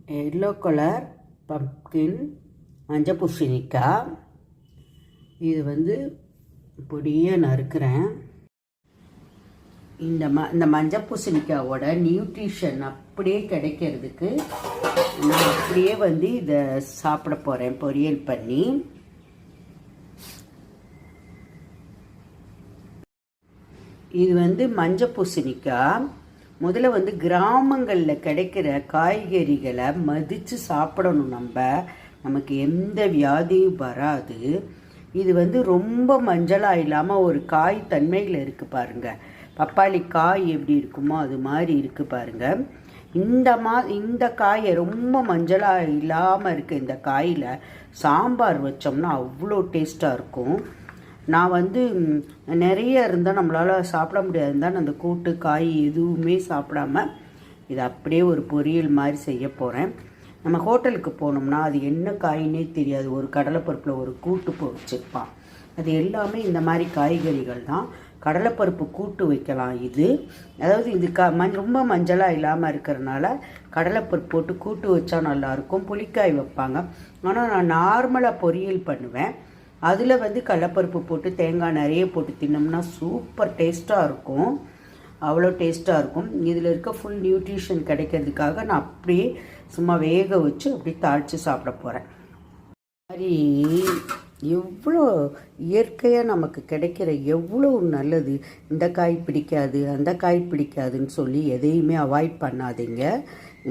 Yellow colour pumpkin மஞ்சள் பூசணிக்காய். இது பொடியாக நறுக்கிறேன். இந்த மஞ்சள் பூசணிக்காயோட நியூட்ரிஷன் அப்படியே கிடைக்கிறதுக்கு நான் அப்படியே இதை சாப்பிட போகிறேன் பொரியல் பண்ணி. இது மஞ்சள் பூசணிக்காய். முதல்ல கிராமங்களில் கிடைக்கிற காய்கறிகளை மதித்து சாப்பிடணும். நமக்கு எந்த வியாதியும் வராது. இது ரொம்ப மஞ்சளாக இல்லாமல் ஒரு காய் தன்மையில் இருக்குது பாருங்கள். பப்பாளி காய் எப்படி இருக்குமோ அது மாதிரி இருக்குது பாருங்கள். இந்த காயை ரொம்ப மஞ்சளாக இல்லாமல் இருக்க இந்த காயில் சாம்பார் வச்சோம்னா அவ்வளோ டேஸ்ட்டாக இருக்கும். நான் நிறைய இருந்தால் நம்மளால் சாப்பிட முடியாதுன்னு அந்த கூட்டு காய் எதுவுமே சாப்பிடாம இதை அப்படியே ஒரு பொரியல் மாதிரி செய்ய போகிறேன். நம்ம ஹோட்டலுக்கு போனோம்னா அது என்ன காயினே தெரியாது. ஒரு கடலைப்பருப்பில் ஒரு கூட்டு வச்சுருப்பான். அது எல்லாமே இந்த மாதிரி காய்கறிகள் தான். கடலைப்பருப்பு கூட்டு வைக்கலாம். அதாவது இது ரொம்ப மஞ்சளாக இல்லாமல் இருக்கிறதுனால கடலைப்பருப்பு போட்டு கூட்டு வச்சா நல்லாயிருக்கும். புளிக்காய் வைப்பாங்க. ஆனால் நான் நார்மலாக பொரியல் பண்ணுவேன். அதில் கடலைப்பருப்பு போட்டு தேங்காய் நிறைய போட்டு தின்னோம்னா சூப்பர் டேஸ்ட்டாக இருக்கும். அவ்வளோ டேஸ்ட்டாக இருக்கும். இதில் இருக்க ஃபுல் நியூட்ரிஷன் கிடைக்கிறதுக்காக நான் அப்படியே சும்மா வேக வச்சு அப்படியே தாளித்து சாப்பிட போகிறேன். மாதிரி எவ்வளோ இயற்கையாக நமக்கு கிடைக்கிற எவ்வளோ நல்லது. இந்த காய் பிடிக்காது அந்த காய் பிடிக்காதுன்னு சொல்லி எதையுமே அவாய்ட் பண்ணாதீங்க.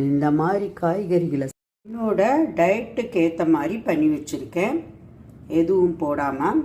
இந்த மாதிரி காய்கறிகளை என்னோட டயட்டுக்கு ஏற்ற மாதிரி பண்ணி வச்சுருக்கேன். எதுவும் போடாமல்